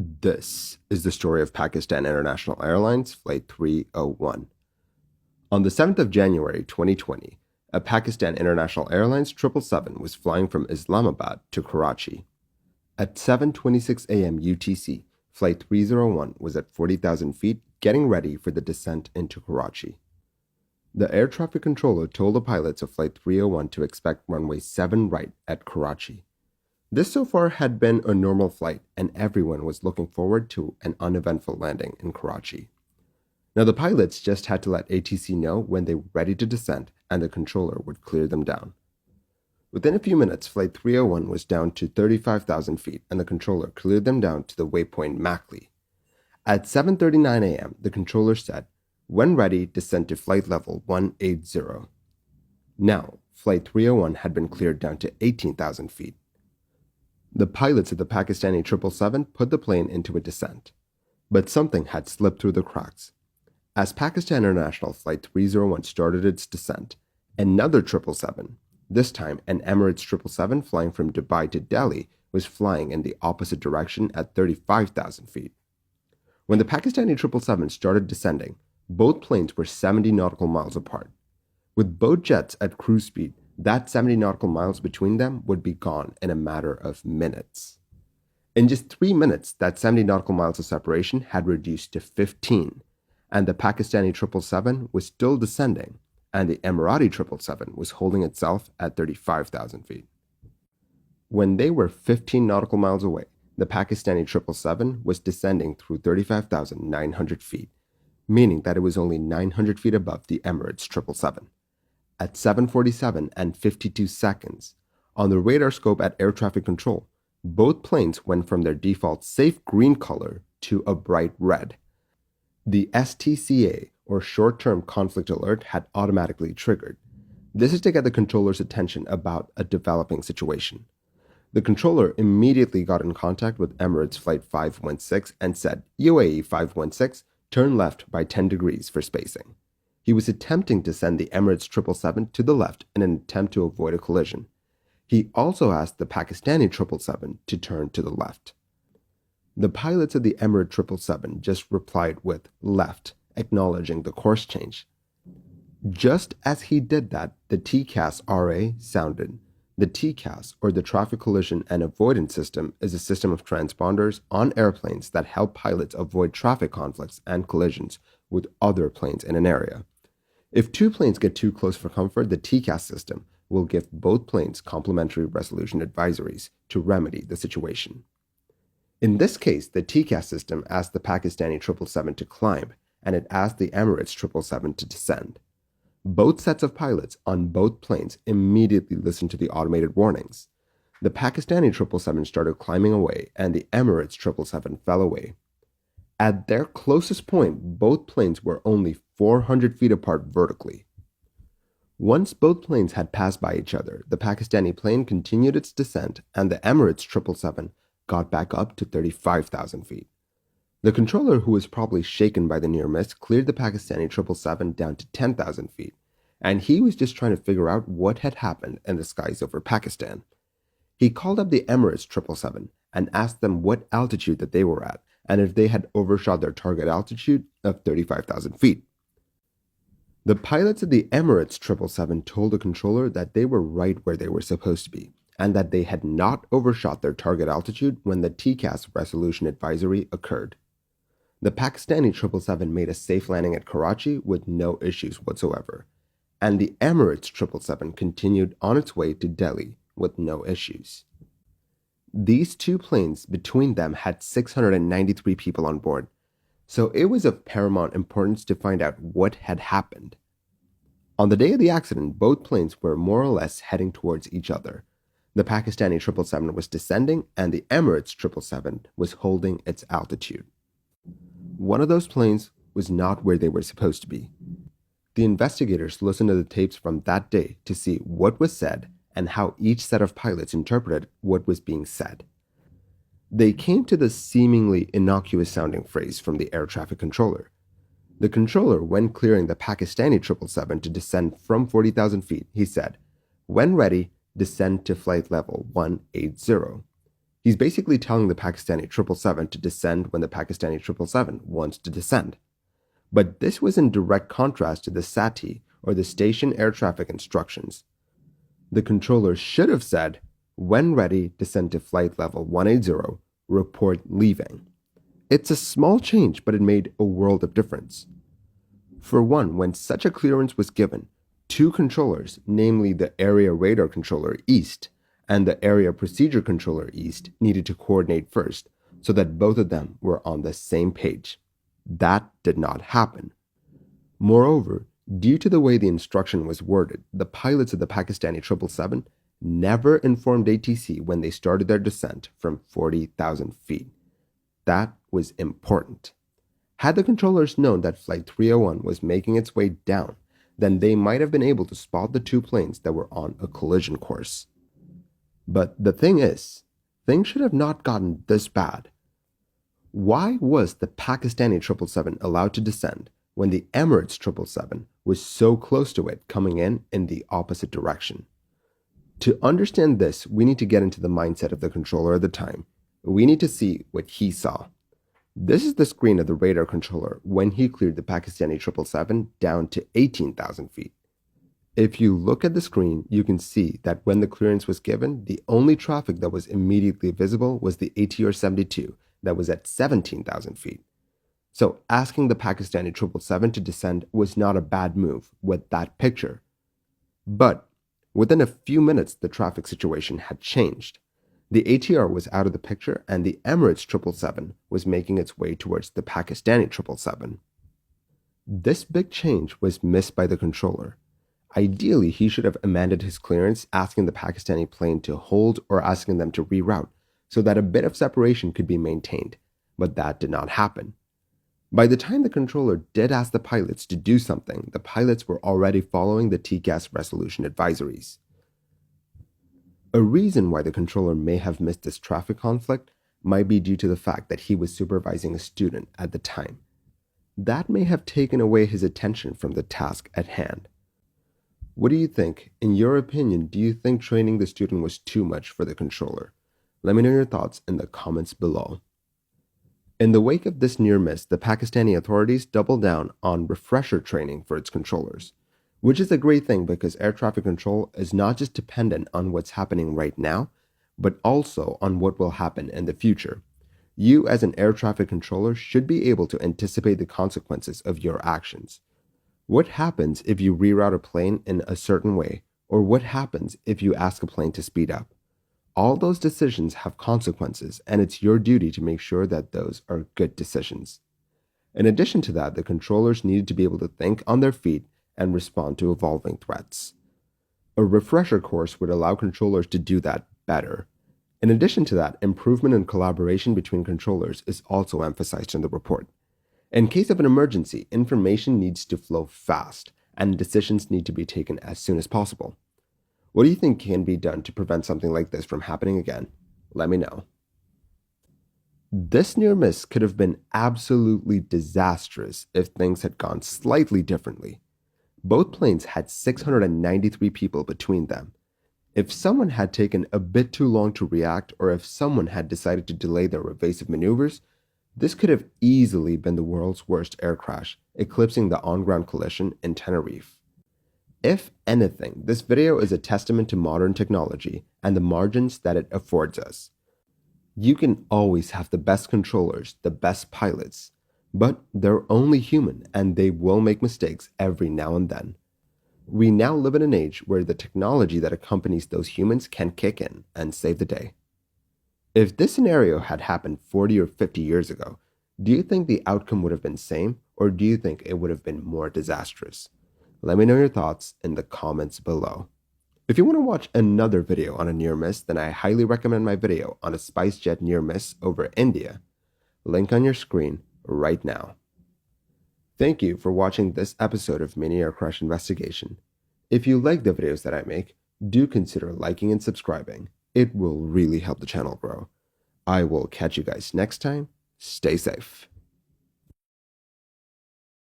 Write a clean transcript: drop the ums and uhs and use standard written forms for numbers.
This is the story of Pakistan International Airlines Flight 301. On the 7th of January 2020, a Pakistan International Airlines 777 was flying from Islamabad to Karachi. At 7:26 a.m. UTC, Flight 301 was at 40,000 feet getting ready for the descent into Karachi. The air traffic controller told the pilots of Flight 301 to expect runway 7 right at Karachi. This so far had been a normal flight, and everyone was looking forward to an uneventful landing in Karachi. Now, the pilots just had to let ATC know when they were ready to descend, and the controller would clear them down. Within a few minutes, Flight 301 was down to 35,000 feet, and the controller cleared them down to the waypoint Mackley. At 7:39 a.m., the controller said, "When ready, descend to flight level 180. Now, Flight 301 had been cleared down to 18,000 feet. The pilots of the Pakistani 777 put the plane into a descent. But something had slipped through the cracks. As Pakistan International Flight 301 started its descent, another 777, this time an Emirates 777 flying from Dubai to Delhi, was flying in the opposite direction at 35,000 feet. When the Pakistani 777 started descending, both planes were 70 nautical miles apart. With both jets at cruise speed, that 70 nautical miles between them would be gone in a matter of minutes. In just 3 minutes, that 70 nautical miles of separation had reduced to 15, and the Pakistani 777 was still descending, and the Emirati 777 was holding itself at 35,000 feet. When they were 15 nautical miles away, the Pakistani 777 was descending through 35,900 feet, meaning that it was only 900 feet above the Emirates 777. At 7:47 and 52 seconds, on the radar scope at air traffic control, both planes went from their default safe green color to a bright red. The STCA, or short-term conflict alert, had automatically triggered. This is to get the controller's attention about a developing situation. The controller immediately got in contact with Emirates Flight 516 and said, "UAE 516, turn left by 10 degrees for spacing." He was attempting to send the Emirates 777 to the left in an attempt to avoid a collision. He also asked the Pakistani 777 to turn to the left. The pilots of the Emirates 777 just replied with left, acknowledging the course change. Just as he did that, the TCAS RA sounded. The TCAS, or the Traffic Collision and Avoidance System, is a system of transponders on airplanes that help pilots avoid traffic conflicts and collisions with other planes in an area. If two planes get too close for comfort, the TCAS system will give both planes complementary resolution advisories to remedy the situation. In this case, the TCAS system asked the Pakistani 777 to climb, and it asked the Emirates 777 to descend. Both sets of pilots on both planes immediately listened to the automated warnings. The Pakistani 777 started climbing away, and the Emirates 777 fell away. At their closest point, both planes were only 400 feet apart vertically. Once both planes had passed by each other, the Pakistani plane continued its descent, and the Emirates 777 got back up to 35,000 feet. The controller, who was probably shaken by the near miss, cleared the Pakistani 777 down to 10,000 feet, and he was just trying to figure out what had happened in the skies over Pakistan. He called up the Emirates 777 and asked them what altitude that they were at, and if they had overshot their target altitude of 35,000 feet. The pilots of the Emirates 777 told the controller that they were right where they were supposed to be, and that they had not overshot their target altitude when the TCAS resolution advisory occurred. The Pakistani 777 made a safe landing at Karachi with no issues whatsoever, and the Emirates 777 continued on its way to Delhi with no issues. These two planes between them had 693 people on board, so it was of paramount importance to find out what had happened. On the day of the accident, both planes were more or less heading towards each other. The Pakistani 777 was descending, and the Emirates 777 was holding its altitude. One of those planes was not where they were supposed to be. The investigators listened to the tapes from that day to see what was said and how each set of pilots interpreted what was being said. They came to the seemingly innocuous sounding phrase from the air traffic controller. The controller, when clearing the Pakistani 777 to descend from 40,000 feet, he said, "When ready, descend to flight level 180. He's basically telling the Pakistani 777 to descend when the Pakistani 777 wants to descend. But this was in direct contrast to the SATI, or the Station Air Traffic Instructions. The controller should have said, "When ready, descend to flight level 180, report leaving." It's a small change, but it made a world of difference. For one, when such a clearance was given, two controllers, namely the Area Radar Controller East and the Area Procedure Controller East, needed to coordinate first so that both of them were on the same page. That did not happen. Moreover, due to the way the instruction was worded, the pilots of the Pakistani 777 never informed ATC when they started their descent from 40,000 feet. That was important. Had the controllers known that Flight 301 was making its way down, then they might have been able to spot the two planes that were on a collision course. But the thing is, things should have not gotten this bad. Why was the Pakistani 777 allowed to descend when the Emirates 777 was so close to it, coming in the opposite direction? To understand this, we need to get into the mindset of the controller at the time. We need to see what he saw. This is the screen of the radar controller when he cleared the Pakistani 777 down to 18,000 feet. If you look at the screen, you can see that when the clearance was given, the only traffic that was immediately visible was the ATR 72 that was at 17,000 feet. So asking the Pakistani 777 to descend was not a bad move with that picture. But within a few minutes, the traffic situation had changed. The ATR was out of the picture and the Emirates 777 was making its way towards the Pakistani 777. This big change was missed by the controller. Ideally, he should have amended his clearance, asking the Pakistani plane to hold or asking them to reroute so that a bit of separation could be maintained, but that did not happen. By the time the controller did ask the pilots to do something, the pilots were already following the TCAS resolution advisories. A reason why the controller may have missed this traffic conflict might be due to the fact that he was supervising a student at the time. That may have taken away his attention from the task at hand. What do you think? In your opinion, do you think training the student was too much for the controller? Let me know your thoughts in the comments below. In the wake of this near miss, the Pakistani authorities doubled down on refresher training for its controllers, which is a great thing because air traffic control is not just dependent on what's happening right now, but also on what will happen in the future. You as an air traffic controller should be able to anticipate the consequences of your actions. What happens if you reroute a plane in a certain way, or what happens if you ask a plane to speed up? All those decisions have consequences, and it's your duty to make sure that those are good decisions. In addition to that, the controllers needed to be able to think on their feet and respond to evolving threats. A refresher course would allow controllers to do that better. In addition to that, improvement in collaboration between controllers is also emphasized in the report. In case of an emergency, information needs to flow fast, and decisions need to be taken as soon as possible. What do you think can be done to prevent something like this from happening again? Let me know. This near miss could have been absolutely disastrous if things had gone slightly differently. Both planes had 693 people between them. If someone had taken a bit too long to react, or if someone had decided to delay their evasive maneuvers, this could have easily been the world's worst air crash, eclipsing the on-ground collision in Tenerife. If anything, this video is a testament to modern technology and the margins that it affords us. You can always have the best controllers, the best pilots, but they're only human and they will make mistakes every now and then. We now live in an age where the technology that accompanies those humans can kick in and save the day. If this scenario had happened 40 or 50 years ago, do you think the outcome would have been the same, or do you think it would have been more disastrous? Let me know your thoughts in the comments below. If you want to watch another video on a near miss, then I highly recommend my video on a SpiceJet near miss over India. Link on your screen right now. Thank you for watching this episode of Mini Air Crash Investigation. If you like the videos that I make, do consider liking and subscribing. It will really help the channel grow. I will catch you guys next time. Stay safe.